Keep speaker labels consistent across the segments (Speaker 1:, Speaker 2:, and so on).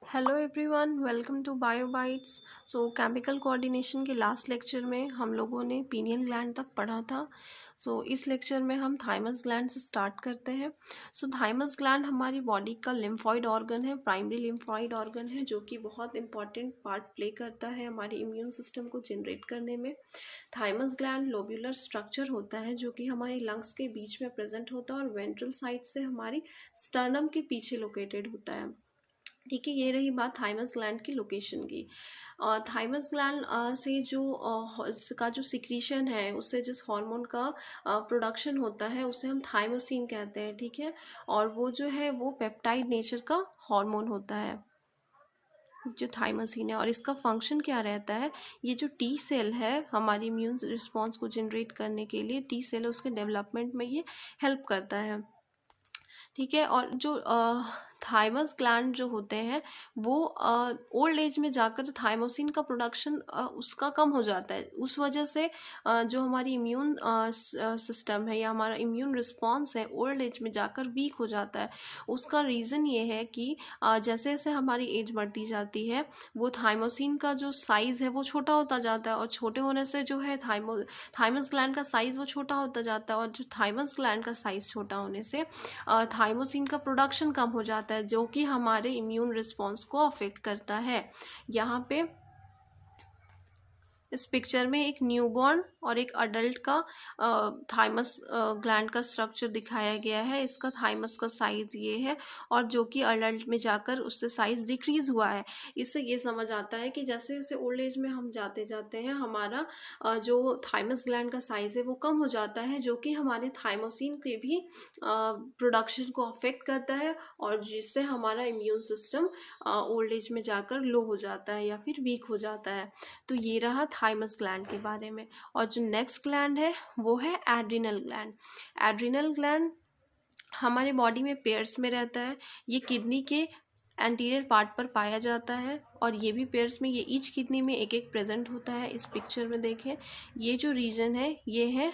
Speaker 1: Hello everyone, welcome to Biobytes. Chemical coordination के last lecture में हम लोगों ने पीनियल ग्लैंड तक पढ़ा था। इस लेक्चर में हम थाइमस ग्लैंड से स्टार्ट करते हैं। थाइमस ग्लैंड हमारी बॉडी का लिम्फॉइड ऑर्गन है, प्राइमरी लिम्फॉइड ऑर्गन है, जो कि बहुत इंपॉर्टेंट पार्ट प्ले करता है हमारे इम्यून सिस्टम को जनरेट करने में। थाइमस ग्लैंड लोब्यूलर स्ट्रक्चर होता है जो कि हमारे लंग्स के बीच में प्रेजेंट होता है और वेंट्रल साइड से हमारी स्टर्नम के पीछे लोकेटेड होता है। ठीक है, ये रही बात थाइमस ग्लैंड की लोकेशन की। और थाइमस ग्लैंड से जो इसका जो सिक्रीशन है, उससे जिस हार्मोन का प्रोडक्शन होता है उसे हम थाइमोसिन कहते हैं। ठीक है, और वो जो है वो पेप्टाइड नेचर का हार्मोन होता है जो थाइमोसिन है। और इसका फंक्शन क्या रहता है, ये जो टी सेल है हमारी इम्यून रिस्पॉन्स को जनरेट करने के लिए, टी सेल उसके डेवलपमेंट में ये हेल्प करता है। ठीक है, और जो थाइमस ग्लैंड जो होते हैं वो ओल्ड एज में जाकर थाइमोसिन का प्रोडक्शन उसका कम हो जाता है। उस वजह से जो हमारी इम्यून सिस्टम है या हमारा इम्यून रिस्पॉन्स है ओल्ड एज में जाकर वीक हो जाता है। उसका रीज़न ये है कि जैसे जैसे हमारी एज बढ़ती जाती है वो थाइमोसिन का जो साइज़ है वो छोटा होता जाता है, और छोटे होने से जो है थाइमस ग्लैंड का साइज़ वो छोटा होता जाता है, और जो थाइमस ग्लैंड का साइज़ छोटा होने से थाइमोसिन का प्रोडक्शन कम हो जाता है, जो कि हमारे इम्यून रिस्पॉन्स को अफेक्ट करता है। यहाँ पे इस पिक्चर में एक न्यूबॉर्न और एक अडल्ट का थाइमस ग्लैंड का स्ट्रक्चर दिखाया गया है। इसका थाइमस का साइज ये है, और जो कि अडल्ट में जाकर उससे साइज डिक्रीज हुआ है। इससे ये समझ आता है कि जैसे जैसे ओल्ड एज में हम जाते जाते हैं हमारा जो थाइमस ग्लैंड का साइज है वो कम हो जाता है, जो कि हमारे थाइमोसिन के भी प्रोडक्शन को अफेक्ट करता है, और जिससे हमारा इम्यून सिस्टम ओल्ड एज में जाकर लो हो जाता है या फिर वीक हो जाता है। तो ये रहा थाइमस ग्लैंड के बारे में। और जो नेक्स्ट ग्लैंड है वो है एड्रिनल ग्लैंड। एड्रिनल ग्लैंड हमारे बॉडी में पेयर्स में रहता है। ये किडनी के एंटीरियर पार्ट पर पाया जाता है, और ये भी पेयर्स में, ये ईच किडनी में एक एक प्रेजेंट होता है। इस पिक्चर में देखें, ये जो रीजन है ये है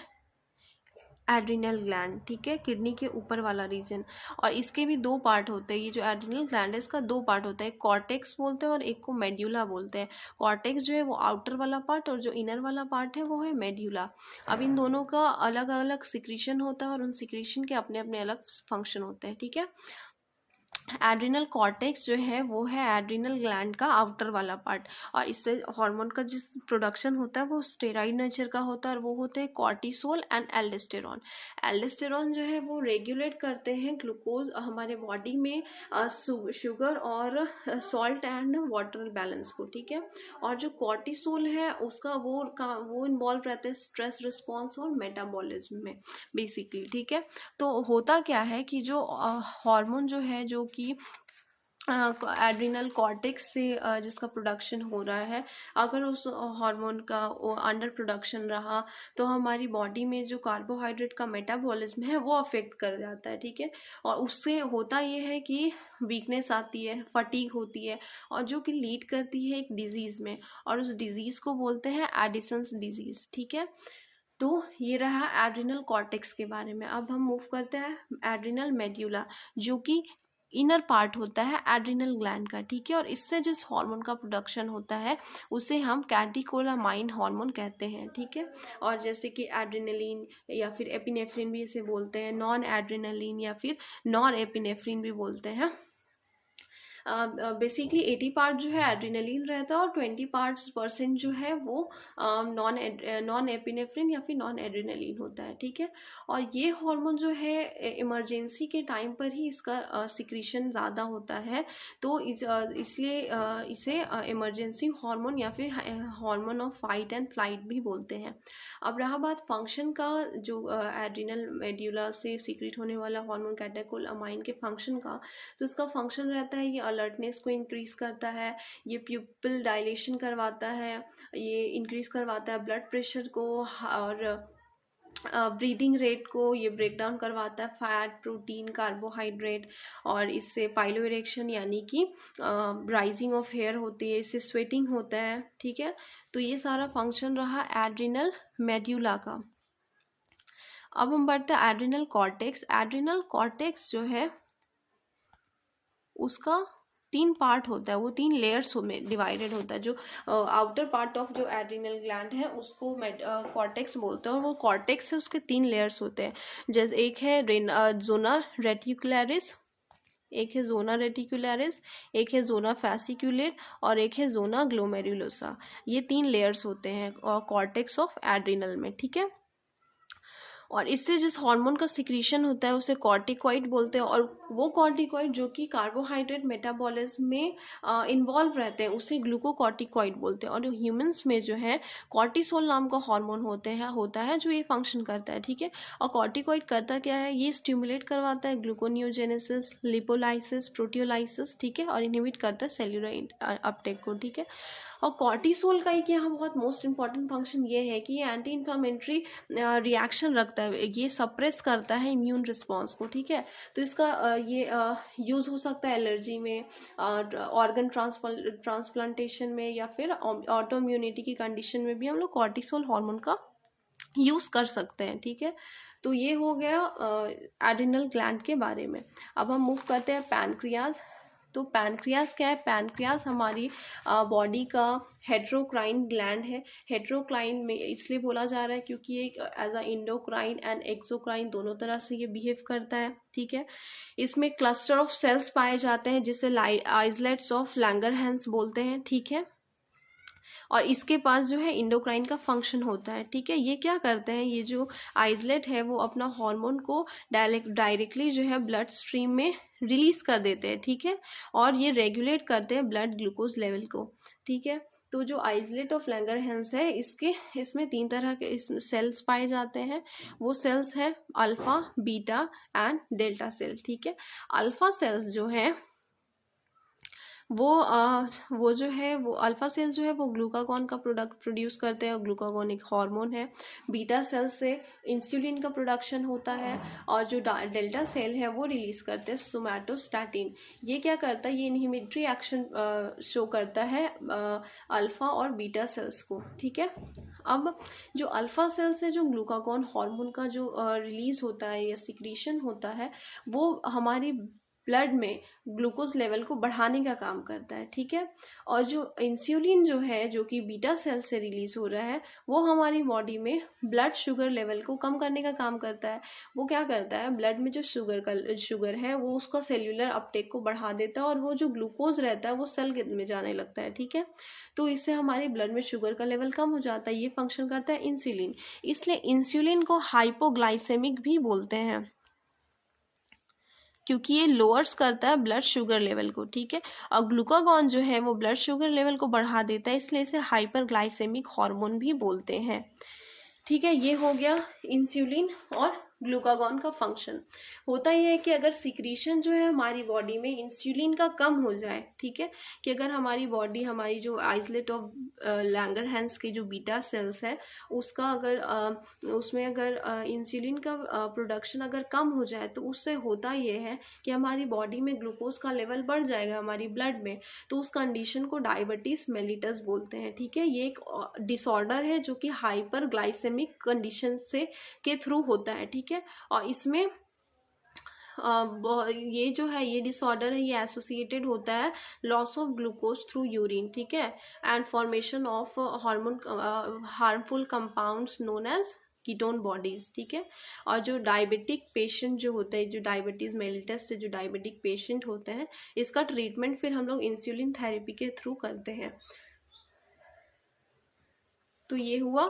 Speaker 1: एड्रिनल ग्लैंड। ठीक है, किडनी के ऊपर वाला रीजन। और इसके भी दो पार्ट होते हैं। ये जो एड्रिनल ग्लैंड है इसका दो पार्ट होता है, कॉर्टेक्स बोलते हैं और एक को मेड्यूला बोलते हैं। कॉर्टेक्स जो है वो आउटर वाला पार्ट, और जो इनर वाला पार्ट है वो है मेड्यूला। अब इन दोनों का अलग अलग सिक्रीशन होता है और उन सिक्रीशन के अपने अपने अलग फंक्शन होते हैं। ठीक है, एड्रिनल कॉर्टेक्स जो है वो है एड्रिनल ग्लैंड का आउटर वाला पार्ट, और इससे हार्मोन का जिस प्रोडक्शन होता है वो स्टेरॉइड नेचर का होता है, और वो होते हैं कॉर्टिसोल एंड एल्डोस्टेरॉन। एल्डोस्टेरॉन जो है वो रेगुलेट करते हैं ग्लूकोज हमारे बॉडी में शुगर और सॉल्ट एंड वाटर बैलेंस को। ठीक है, और जो कॉर्टिसोल है उसका वो इन्वॉल्व रहता है स्ट्रेस रिस्पॉन्स और मेटाबॉलिज्म में बेसिकली। ठीक है, तो होता क्या है कि जो हार्मोन जो है जो कि एड्रिनल कॉर्टेक्स से जिसका प्रोडक्शन हो रहा है, अगर उस हार्मोन का अंडर प्रोडक्शन रहा तो हमारी बॉडी में जो कार्बोहाइड्रेट का मेटाबॉलिज्म है वो अफेक्ट कर जाता है। ठीक है, और उससे होता ये है कि वीकनेस आती है, फटीग होती है, और जो कि लीड करती है एक डिजीज़ में, और उस डिजीज़ को बोलते हैं एडिसन्स डिजीज़। ठीक है, तो ये रहा एड्रिनल कॉर्टेक्स के बारे में। अब हम मूव करते हैं एड्रिनल मेड्यूला, जो कि इनर पार्ट होता है एड्रिनल ग्लैंड का। ठीक है, और इससे जिस हार्मोन का प्रोडक्शन होता है उसे हम कैटेकोलामाइन हार्मोन कहते हैं। ठीक है, और जैसे कि एड्रिनलिन या फिर एपिनेफ्रिन भी इसे बोलते हैं, नॉन एड्रिनलिन या फिर नॉन एपिनेफ्रिन भी बोलते हैं। बेसिकली 80 पार्ट जो है एड्रिनलिन रहता है, और 20% जो है वो नॉन एपिनेफ्रिन या फिर नॉन एड्रिनलिन होता है। ठीक है, और ये हार्मोन जो है इमरजेंसी के टाइम पर ही इसका सिक्रीशन ज़्यादा होता है, तो इसलिए इसे इमरजेंसी हार्मोन या फिर hormone of fight and flight भी बोलते हैं। अब रहा बात फंक्शन का, जो एड्रिनल मेड्यूला से सीक्रेट होने वाला हार्मोन कैटेकोलामाइन के फंक्शन का, तो इसका फंक्शन रहता है ये अलर्टनेस को इंक्रीज करता है, ये प्यूपिल डायलेशन करवाता है, ये इंक्रीज करवाता है ब्लड प्रेशर को, और ब्रीदिंग रेट को ये ब्रेक डाउन करवाता है, फैट, प्रोटीन, कार्बोहाइड्रेट, और इससे पाइलो इरेक्शन यानी कि राइजिंग ऑफ हेयर होती है, इससे स्वेटिंग होता है। ठीक है, तो ये सारा फंक्शन रहा एड्रिनल मेड्यूला का। अब हम बढ़ते हैं एड्रिनल कॉर्टेक्स। एड्रिनल कॉर्टेक्स जो है उसका तीन पार्ट होता है, वो 3 लेयर्स में डिवाइडेड होता है। जो आउटर पार्ट ऑफ जो एड्रिनल ग्लैंड है उसको कॉर्टेक्स बोलते हैं, और वो कॉर्टेक्स है उसके 3 लेयर्स होते हैं। जैसे एक है जोना रेटिकुलरिस, एक है जोना रेटिकुलरिस, एक है जोना फैसिकुलेर और एक है जोना ग्लोमेरुलोसा। ये 3 लेयर्स होते हैं कॉर्टेक्स ऑफ एड्रिनल में, ठीक है। और इससे जिस हार्मोन का सिक्रीशन होता है उसे कॉर्टिकॉइड बोलते हैं, और वो कॉर्टिकॉइड जो कि कार्बोहाइड्रेट मेटाबॉलिज्म में इन्वॉल्व रहते हैं उसे ग्लूकोकॉर्टिकॉइड बोलते हैं। और ह्यूमंस में जो है कॉर्टिसोल नाम का हार्मोन होता है जो ये फंक्शन करता है, ठीक है। और कॉर्टिकॉइड करता क्या है, ये स्टिमुलेट करवाता है ग्लूकोनियोजेनेसिस, लिपोलाइसिस, प्रोटियोलाइसिस, ठीक है, और इनहिबिट करता है सेल्यूलर अपटेक को, ठीक है। और कॉर्टिसोल का एक यहाँ बहुत मोस्ट इंपॉर्टेंट फंक्शन ये है कि ये एंटी इन्फ्लामेटरी रिएक्शन रखता है, ये सप्रेस करता है इम्यून रिस्पॉन्स को, ठीक है। तो इसका ये यूज़ हो सकता है एलर्जी में, ऑर्गन ट्रांसप्लांटेशन में, या फिर ऑटो इम्यूनिटी की कंडीशन में भी हम लोग कॉर्टिसोल हार्मोन का यूज़ कर सकते हैं, ठीक है। तो ये हो गया एड्रिनल ग्लैंड के बारे में। अब हम मूव करते हैं पैनक्रियाज। तो पैनक्रियाज क्या है, पैनक्रियाज हमारी बॉडी का हेट्रोक्राइन ग्लैंड है। हेट्रोक्राइन में इसलिए बोला जा रहा है क्योंकि ये as a endocrine and exocrine दोनों तरह से ये बिहेव करता है, ठीक है। इसमें क्लस्टर ऑफ सेल्स पाए जाते हैं जिसे आइसलेट्स ऑफ लैंगरहैंस बोलते हैं, ठीक है। और इसके पास जो है इंडोक्राइन का फंक्शन होता है, ठीक है। ये क्या करते हैं, ये जो आइसलेट है वो अपना हार्मोन को डायरेक्टली जो है ब्लड स्ट्रीम में रिलीज कर देते हैं, ठीक है। और ये रेगुलेट करते हैं ब्लड ग्लूकोज लेवल को, ठीक है। तो जो आइसलेट ऑफ लैंगरहैंस है इसमें 3 तरह के सेल्स पाए जाते हैं। वो सेल्स हैं alpha, beta and delta cell, ठीक है। अल्फा सेल्स जो है वो जो है वो अल्फा सेल्स जो है वो ग्लूकागॉन का प्रोडक्ट प्रोड्यूस करते हैं, और ग्लूकागॉन एक हार्मोन है। बीटा सेल से इंसुलिन का प्रोडक्शन होता है, और जो डेल्टा सेल है वो रिलीज करते हैं सोमैटोस्टैटिन। ये क्या करता है, ये इनहिबिटरी एक्शन शो करता है अल्फा और बीटा सेल्स को, ठीक है। अब जो अल्फा सेल्स है, जो ग्लूकागॉन हार्मोन का जो रिलीज होता है या सिक्रीशन होता है, वो हमारी ब्लड में ग्लूकोज लेवल को बढ़ाने का काम करता है, ठीक है। और जो इंसुलिन जो है जो कि बीटा सेल से रिलीज हो रहा है, वो हमारी बॉडी में ब्लड शुगर लेवल को कम करने का काम करता है। वो क्या करता है, ब्लड में जो शुगर है वो उसका सेल्यूलर अपटेक को बढ़ा देता है, और वो जो ग्लूकोज रहता है वो सेल में जाने लगता है, ठीक है। तो इससे हमारे ब्लड में शुगर का लेवल कम हो जाता है। ये फंक्शन करता है इंसुलिन। इसलिए इंसुलिन को हाइपोग्लाइसेमिक भी बोलते हैं, क्योंकि ये लोअर्स करता है ब्लड शुगर लेवल को, ठीक है। और ग्लूकागॉन जो है वो ब्लड शुगर लेवल को बढ़ा देता है, इसलिए इसे हाइपरग्लाइसेमिक हार्मोन भी बोलते हैं, ठीक है। ये हो गया इंसुलिन और ग्लूकागॉन का फंक्शन। होता यह है कि अगर सिक्रीशन जो है हमारी बॉडी में इंसुलिन का कम हो जाए, ठीक है, कि अगर हमारी बॉडी हमारी जो आइसलेट ऑफ लैंगरहैंस की जो बीटा सेल्स है उसका अगर उसमें अगर इंसुलिन का प्रोडक्शन अगर कम हो जाए, तो उससे होता ये है कि हमारी बॉडी में ग्लूकोज का लेवल बढ़ जाएगा हमारी ब्लड में। तो उस कंडीशन को डायबिटीज मेलिटस बोलते हैं, ठीक है। ये एक डिसऑर्डर है जो कि हाइपर ग्लाइसेमिक कंडीशन से के थ्रू होता है, ठीक है। और इसमें ये जो है ये डिसऑर्डर है, ये एसोसिएटेड होता है loss of glucose through urine, ठीक है, and formation of harmful compounds known as ketone bodies, ठीक है। और जो डायबिटिक पेशेंट जो होते हैं, जो डायबिटीज मेलिटस से जो डायबिटिक पेशेंट होते हैं, इसका ट्रीटमेंट फिर हम लोग इंसुलिन थेरेपी के थ्रू करते हैं। तो ये हुआ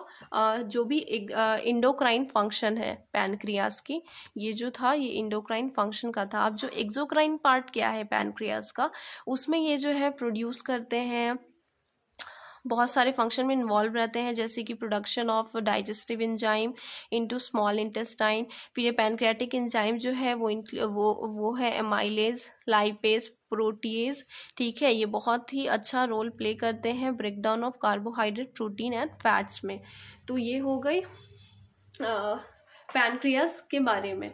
Speaker 1: जो भी इंडोक्राइन फंक्शन है पैनक्रियाज की, ये जो था ये इंडोक्राइन फंक्शन का था। अब जो एक्सोक्राइन पार्ट क्या है पैनक्रियाज का, उसमें ये जो है प्रोड्यूस करते हैं, बहुत सारे फंक्शन में इन्वॉल्व रहते हैं, जैसे कि production of digestive enzyme into small intestine. फिर ये पैनक्रियाटिक एंजाइम जो है वो है एमाइलेज, लाइपेज, प्रोटीएज, ठीक है। ये बहुत ही अच्छा रोल प्ले करते हैं breakdown of carbohydrate, protein and fats में। तो ये हो गई पैनक्रियास के बारे में।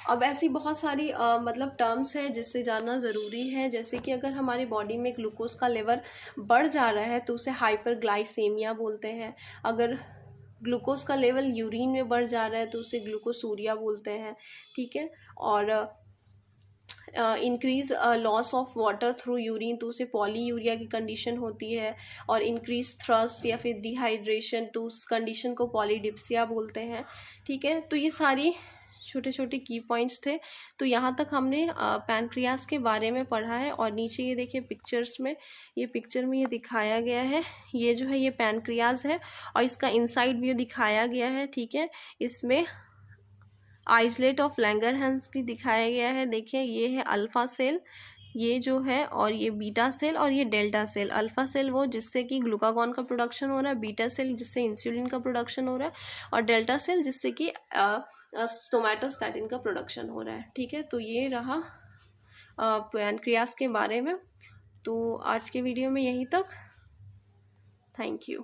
Speaker 1: अब ऐसी बहुत सारी मतलब टर्म्स है जिससे जानना ज़रूरी है, जैसे कि अगर हमारी बॉडी में ग्लूकोज का लेवल बढ़ जा रहा है तो उसे हाइपरग्लाइसेमिया बोलते हैं। अगर ग्लूकोज का लेवल यूरिन में बढ़ जा रहा है तो उसे ग्लूकोसूरिया बोलते हैं, ठीक है। और increase loss of water through urine, तो उसे पॉलीयूरिया की कंडीशन होती है। और इंक्रीज थ्रस्ट या फिर डिहाइड्रेशन, तो उस कंडीशन को पॉलीडिप्सिया बोलते हैं। ठीक है, तो ये सारी छोटे छोटे की पॉइंट्स थे। तो यहाँ तक हमने पैनक्रियास के बारे में पढ़ा है। और नीचे ये देखिए पिक्चर्स में, ये पिक्चर में ये दिखाया गया है, ये जो है ये पैनक्रियास है और इसका इनसाइड व्यू दिखाया गया है। ठीक है, इसमें आइसलेट ऑफ लैंगरहैंस भी दिखाया गया है। देखिए ये है अल्फा सेल, ये जो है, और ये बीटा सेल और ये डेल्टा सेल। अल्फा सेल वो जिससे कि ग्लूकागॉन का प्रोडक्शन हो रहा है, बीटा सेल जिससे इंसुलिन का प्रोडक्शन हो रहा है, और डेल्टा सेल जिससे कि सोमैटोस्टैटिन का प्रोडक्शन हो रहा है। ठीक है, तो ये रहा पैनक्रियास के बारे में। तो आज के वीडियो में यहीं तक। Thank you.